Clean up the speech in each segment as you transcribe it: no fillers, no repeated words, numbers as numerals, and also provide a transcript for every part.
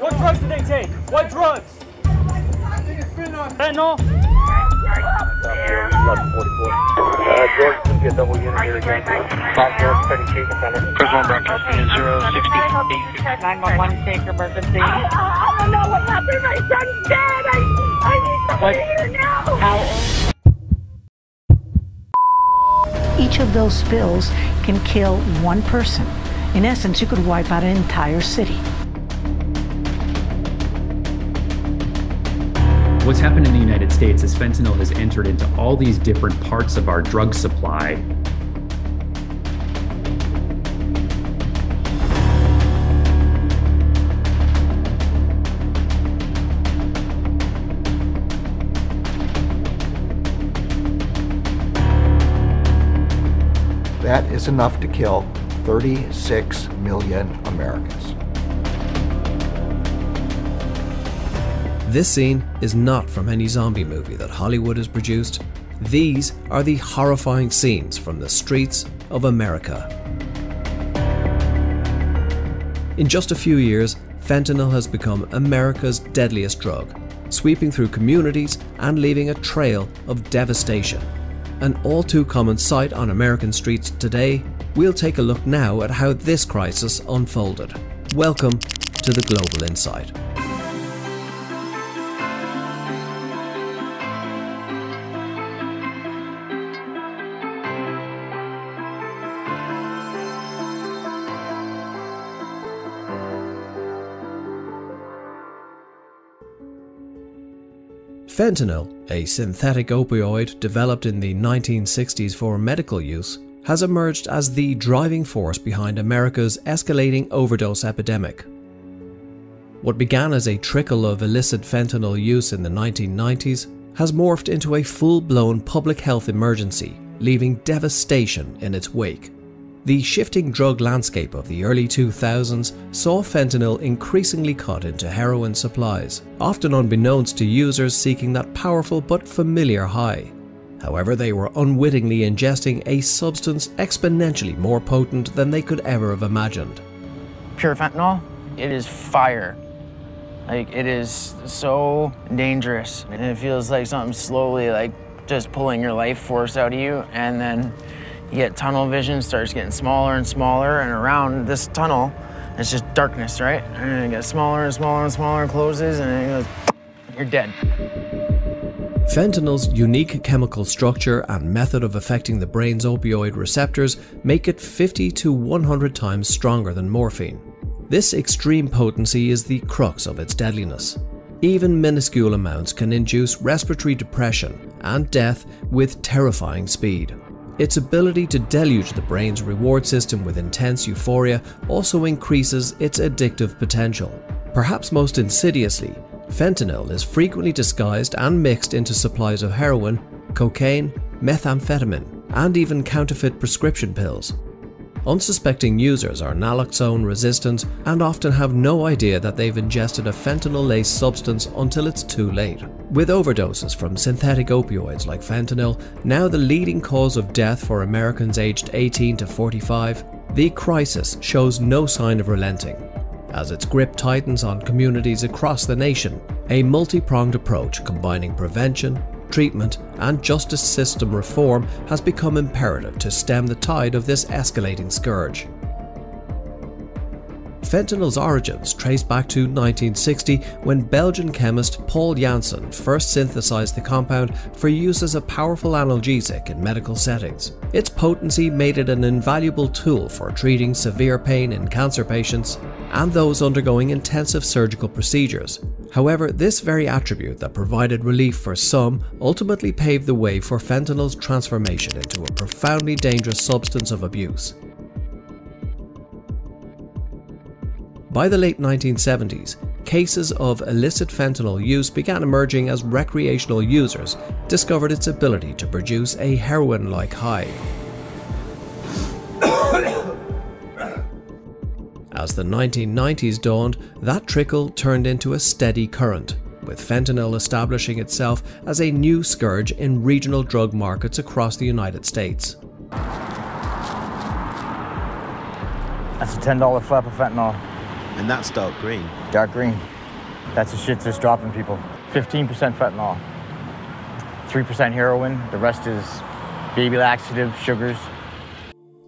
What drugs did they take? What drugs? Fentanyl? George, going to be a double unit here again. South George, Petty Treatment Center. First one, breakfast, 068. 911, take emergency. I don't know what happened. My son's dead. I need somebody here now. Each of those spills can kill one person. In essence, you could wipe out an entire city. What's happened in the United States is fentanyl has entered into all these different parts of our drug supply. That is enough to kill 36 million Americans. This scene is not from any zombie movie that Hollywood has produced. These are the horrifying scenes from the streets of America. In just a few years, fentanyl has become America's deadliest drug, sweeping through communities and leaving a trail of devastation. An all too common sight on American streets today. We'll take a look now at how this crisis unfolded. Welcome to the Global Insight. Fentanyl, a synthetic opioid developed in the 1960s for medical use, has emerged as the driving force behind America's escalating overdose epidemic. What began as a trickle of illicit fentanyl use in the 1990s has morphed into a full-blown public health emergency, leaving devastation in its wake. The shifting drug landscape of the early 2000s saw fentanyl increasingly cut into heroin supplies, often unbeknownst to users seeking that powerful but familiar high. However, they were unwittingly ingesting a substance exponentially more potent than they could ever have imagined. Pure fentanyl, it is fire. Like, it is so dangerous. And it feels like something slowly, like, just pulling your life force out of you, and then you get tunnel vision, starts getting smaller and smaller, and around this tunnel, it's just darkness, right? And it gets smaller and smaller and smaller, closes, and it goes, you're dead. Fentanyl's unique chemical structure and method of affecting the brain's opioid receptors make it 50 to 100 times stronger than morphine. This extreme potency is the crux of its deadliness. Even minuscule amounts can induce respiratory depression and death with terrifying speed. Its ability to deluge the brain's reward system with intense euphoria also increases its addictive potential. Perhaps most insidiously, fentanyl is frequently disguised and mixed into supplies of heroin, cocaine, methamphetamine, and even counterfeit prescription pills. Unsuspecting users are naloxone resistant and often have no idea that they've ingested a fentanyl-laced substance until it's too late. With overdoses from synthetic opioids like fentanyl now the leading cause of death for Americans aged 18 to 45, the crisis shows no sign of relenting. As its grip tightens on communities across the nation, a multi-pronged approach combining prevention, treatment, and justice system reform has become imperative to stem the tide of this escalating scourge. Fentanyl's origins trace back to 1960 when Belgian chemist Paul Janssen first synthesized the compound for use as a powerful analgesic in medical settings. Its potency made it an invaluable tool for treating severe pain in cancer patients and those undergoing intensive surgical procedures. However, this very attribute that provided relief for some ultimately paved the way for fentanyl's transformation into a profoundly dangerous substance of abuse. By the late 1970s, cases of illicit fentanyl use began emerging as recreational users discovered its ability to produce a heroin-like high. As the 1990s dawned, that trickle turned into a steady current, with fentanyl establishing itself as a new scourge in regional drug markets across the United States. That's a $10 flap of fentanyl. And that's dark green. Dark green. That's the shit that's dropping people. 15% fentanyl, 3% heroin, the rest is baby laxative, sugars.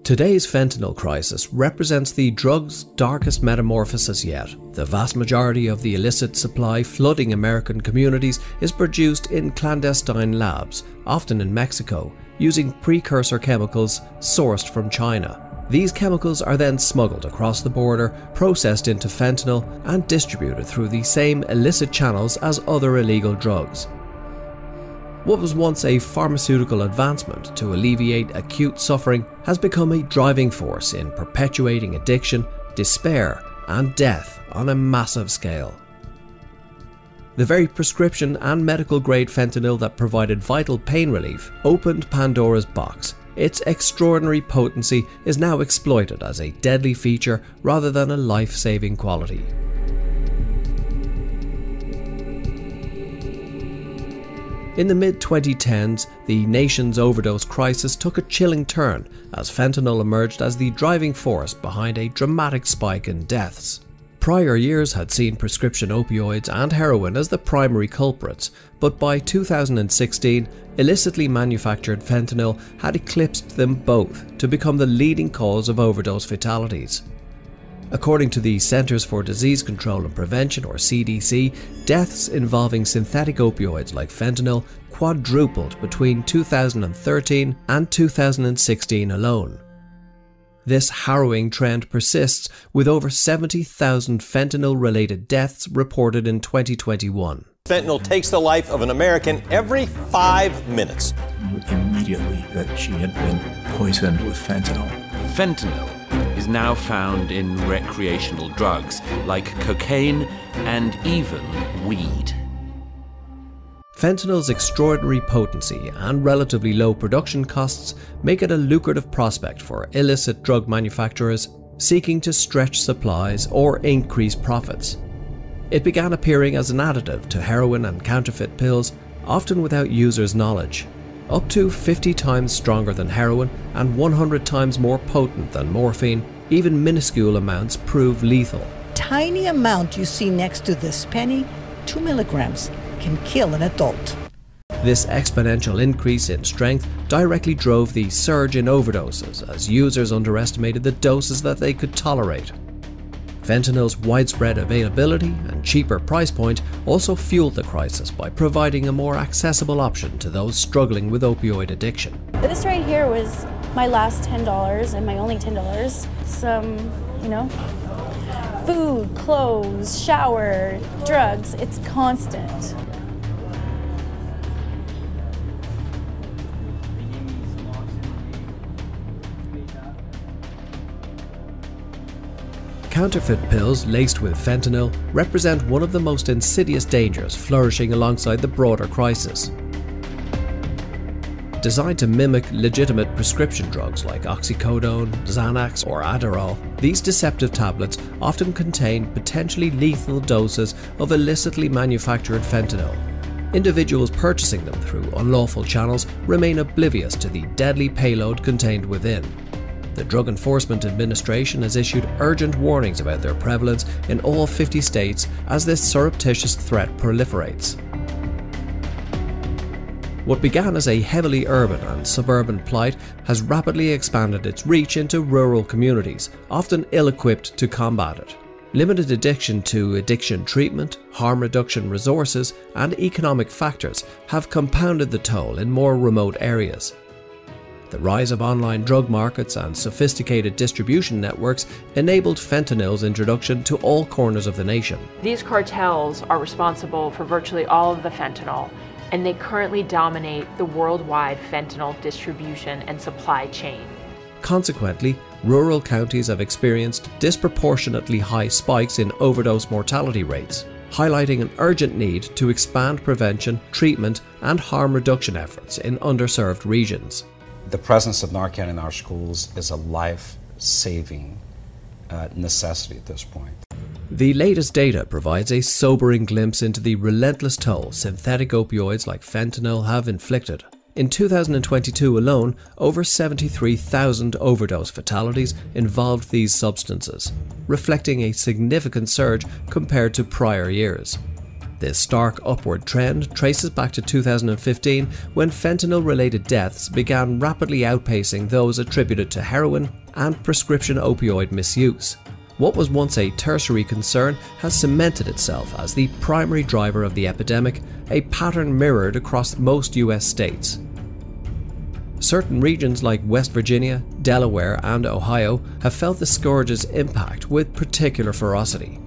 Today's fentanyl crisis represents the drug's darkest metamorphosis yet. The vast majority of the illicit supply flooding American communities is produced in clandestine labs, often in Mexico, using precursor chemicals sourced from China. These chemicals are then smuggled across the border, processed into fentanyl, and distributed through the same illicit channels as other illegal drugs. What was once a pharmaceutical advancement to alleviate acute suffering has become a driving force in perpetuating addiction, despair, and death on a massive scale. The very prescription and medical grade fentanyl that provided vital pain relief opened Pandora's box. Its extraordinary potency is now exploited as a deadly feature rather than a life-saving quality. In the mid-2010s, the nation's overdose crisis took a chilling turn as fentanyl emerged as the driving force behind a dramatic spike in deaths. Prior years had seen prescription opioids and heroin as the primary culprits, but by 2016, illicitly manufactured fentanyl had eclipsed them both to become the leading cause of overdose fatalities. According to the Centers for Disease Control and Prevention, or CDC, deaths involving synthetic opioids like fentanyl quadrupled between 2013 and 2016 alone. This harrowing trend persists, with over 70,000 fentanyl-related deaths reported in 2021. Fentanyl takes the life of an American every 5 minutes. Immediately that she had been poisoned with fentanyl. Fentanyl is now found in recreational drugs like cocaine and even weed. Fentanyl's extraordinary potency and relatively low production costs make it a lucrative prospect for illicit drug manufacturers seeking to stretch supplies or increase profits. It began appearing as an additive to heroin and counterfeit pills, often without users' knowledge. Up to 50 times stronger than heroin and 100 times more potent than morphine, even minuscule amounts prove lethal. Tiny amount you see next to this penny, 2 milligrams, can kill an adult. This exponential increase in strength directly drove the surge in overdoses as users underestimated the doses that they could tolerate. Fentanyl's widespread availability and cheaper price point also fueled the crisis by providing a more accessible option to those struggling with opioid addiction. This right here was my last $10 and my only $10. It's, food, clothes, shower, drugs, it's constant. Counterfeit pills laced with fentanyl represent one of the most insidious dangers flourishing alongside the broader crisis. Designed to mimic legitimate prescription drugs like oxycodone, Xanax, or Adderall, these deceptive tablets often contain potentially lethal doses of illicitly manufactured fentanyl. Individuals purchasing them through unlawful channels remain oblivious to the deadly payload contained within. The Drug Enforcement Administration has issued urgent warnings about their prevalence in all 50 states as this surreptitious threat proliferates. What began as a heavily urban and suburban plight has rapidly expanded its reach into rural communities, often ill-equipped to combat it. Limited addiction to addiction treatment, harm reduction resources, and economic factors have compounded the toll in more remote areas. The rise of online drug markets and sophisticated distribution networks enabled fentanyl's introduction to all corners of the nation. These cartels are responsible for virtually all of the fentanyl, and they currently dominate the worldwide fentanyl distribution and supply chain. Consequently, rural counties have experienced disproportionately high spikes in overdose mortality rates, highlighting an urgent need to expand prevention, treatment, and harm reduction efforts in underserved regions. The presence of Narcan in our schools is a life-saving necessity at this point. The latest data provides a sobering glimpse into the relentless toll synthetic opioids like fentanyl have inflicted. In 2022 alone, over 73,000 overdose fatalities involved these substances, reflecting a significant surge compared to prior years. This stark upward trend traces back to 2015 when fentanyl-related deaths began rapidly outpacing those attributed to heroin and prescription opioid misuse. What was once a tertiary concern has cemented itself as the primary driver of the epidemic, a pattern mirrored across most US states. Certain regions like West Virginia, Delaware, and Ohio have felt the scourge's impact with particular ferocity.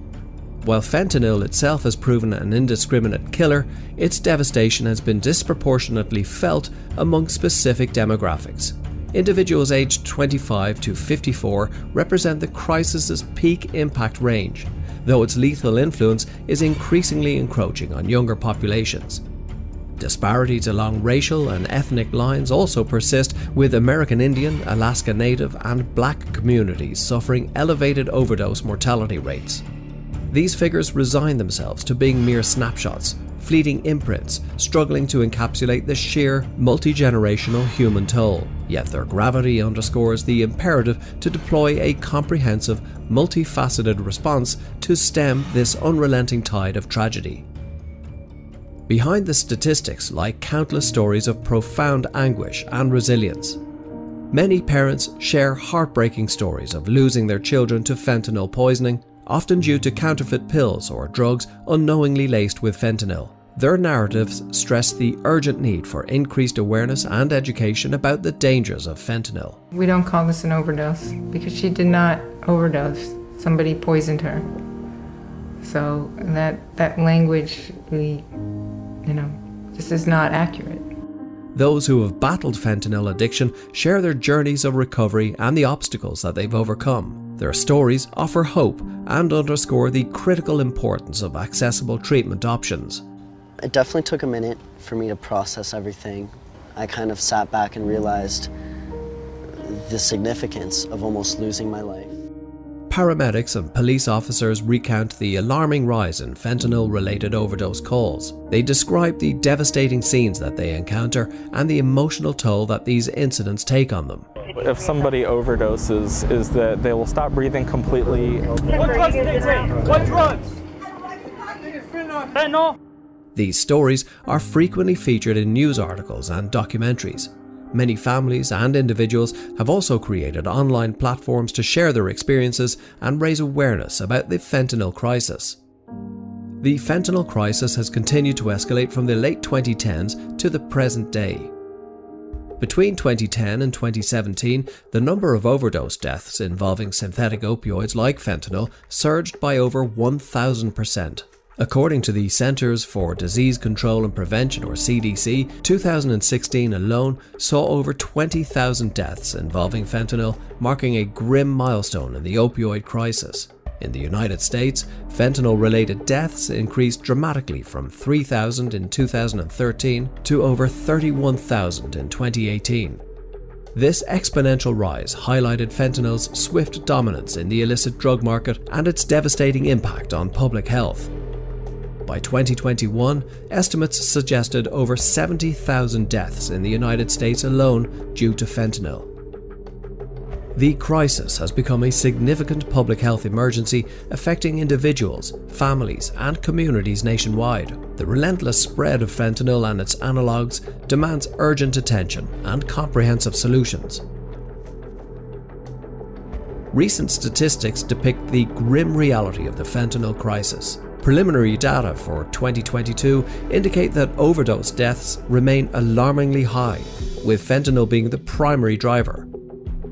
While fentanyl itself has proven an indiscriminate killer, its devastation has been disproportionately felt among specific demographics. Individuals aged 25 to 54 represent the crisis's peak impact range, though its lethal influence is increasingly encroaching on younger populations. Disparities along racial and ethnic lines also persist, with American Indian, Alaska Native, and Black communities suffering elevated overdose mortality rates. These figures resign themselves to being mere snapshots, fleeting imprints, struggling to encapsulate the sheer, multi-generational human toll. Yet their gravity underscores the imperative to deploy a comprehensive, multifaceted response to stem this unrelenting tide of tragedy. Behind the statistics lie countless stories of profound anguish and resilience. Many parents share heartbreaking stories of losing their children to fentanyl poisoning, often due to counterfeit pills or drugs unknowingly laced with fentanyl. Their narratives stress the urgent need for increased awareness and education about the dangers of fentanyl. We don't call this an overdose because she did not overdose. Somebody poisoned her. So that language, this is not accurate. Those who have battled fentanyl addiction share their journeys of recovery and the obstacles that they've overcome. Their stories offer hope and underscore the critical importance of accessible treatment options. It definitely took a minute for me to process everything. I kind of sat back and realized the significance of almost losing my life. Paramedics and police officers recount the alarming rise in fentanyl-related overdose calls. They describe the devastating scenes that they encounter and the emotional toll that these incidents take on them. If somebody overdoses, is that they will stop breathing completely. What drugs did they take? What drugs? Fentanyl? These stories are frequently featured in news articles and documentaries. Many families and individuals have also created online platforms to share their experiences and raise awareness about the fentanyl crisis. The fentanyl crisis has continued to escalate from the late 2010s to the present day. Between 2010 and 2017, the number of overdose deaths involving synthetic opioids like fentanyl surged by over 1,000%. According to the Centers for Disease Control and Prevention, or CDC, 2016 alone saw over 20,000 deaths involving fentanyl, marking a grim milestone in the opioid crisis. In the United States, fentanyl-related deaths increased dramatically from 3,000 in 2013 to over 31,000 in 2018. This exponential rise highlighted fentanyl's swift dominance in the illicit drug market and its devastating impact on public health. By 2021, estimates suggested over 70,000 deaths in the United States alone due to fentanyl. The crisis has become a significant public health emergency affecting individuals, families, and communities nationwide. The relentless spread of fentanyl and its analogues demands urgent attention and comprehensive solutions. Recent statistics depict the grim reality of the fentanyl crisis. Preliminary data for 2022 indicate that overdose deaths remain alarmingly high, with fentanyl being the primary driver.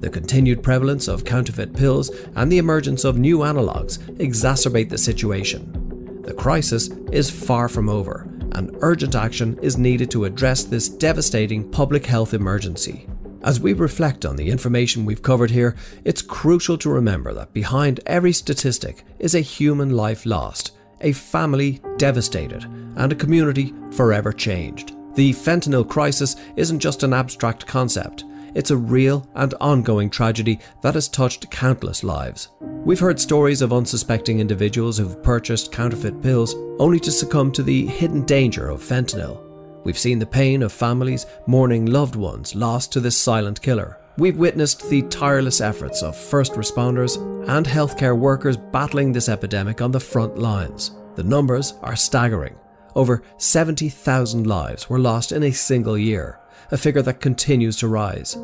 The continued prevalence of counterfeit pills and the emergence of new analogues exacerbate the situation. The crisis is far from over, and urgent action is needed to address this devastating public health emergency. As we reflect on the information we've covered here, it's crucial to remember that behind every statistic is a human life lost, a family devastated, and a community forever changed. The fentanyl crisis isn't just an abstract concept. It's a real and ongoing tragedy that has touched countless lives. We've heard stories of unsuspecting individuals who've purchased counterfeit pills only to succumb to the hidden danger of fentanyl. We've seen the pain of families mourning loved ones lost to this silent killer. We've witnessed the tireless efforts of first responders and healthcare workers battling this epidemic on the front lines. The numbers are staggering. Over 70,000 lives were lost in a single year, a figure that continues to rise.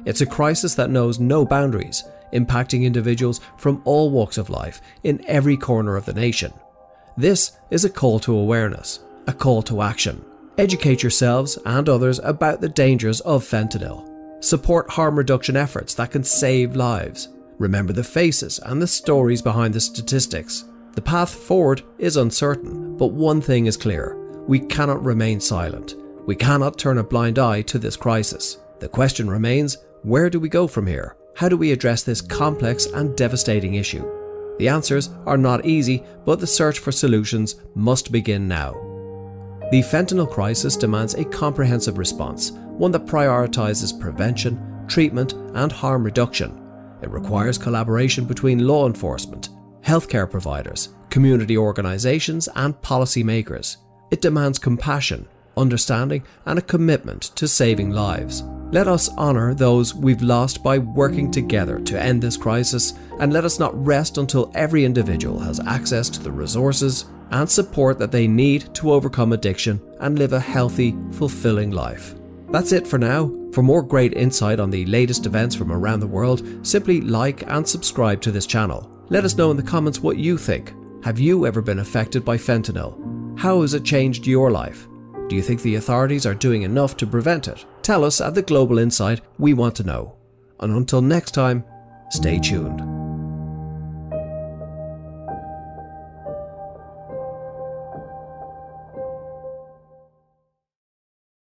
It's a crisis that knows no boundaries, impacting individuals from all walks of life in every corner of the nation. This is a call to awareness, a call to action. Educate yourselves and others about the dangers of fentanyl. Support harm reduction efforts that can save lives. Remember the faces and the stories behind the statistics. The path forward is uncertain, but one thing is clear: we cannot remain silent. We cannot turn a blind eye to this crisis. The question remains, where do we go from here? How do we address this complex and devastating issue? The answers are not easy, but the search for solutions must begin now. The fentanyl crisis demands a comprehensive response, one that prioritizes prevention, treatment, and harm reduction. It requires collaboration between law enforcement, healthcare providers, community organizations, and policymakers. It demands compassion, understanding, and a commitment to saving lives. Let us honor those we've lost by working together to end this crisis, and let us not rest until every individual has access to the resources and support that they need to overcome addiction and live a healthy, fulfilling life. That's it for now. For more great insight on the latest events from around the world, simply like and subscribe to this channel. Let us know in the comments what you think. Have you ever been affected by fentanyl? How has it changed your life? Do you think the authorities are doing enough to prevent it? Tell us at The Global Insight. We want to know. And until next time, stay tuned.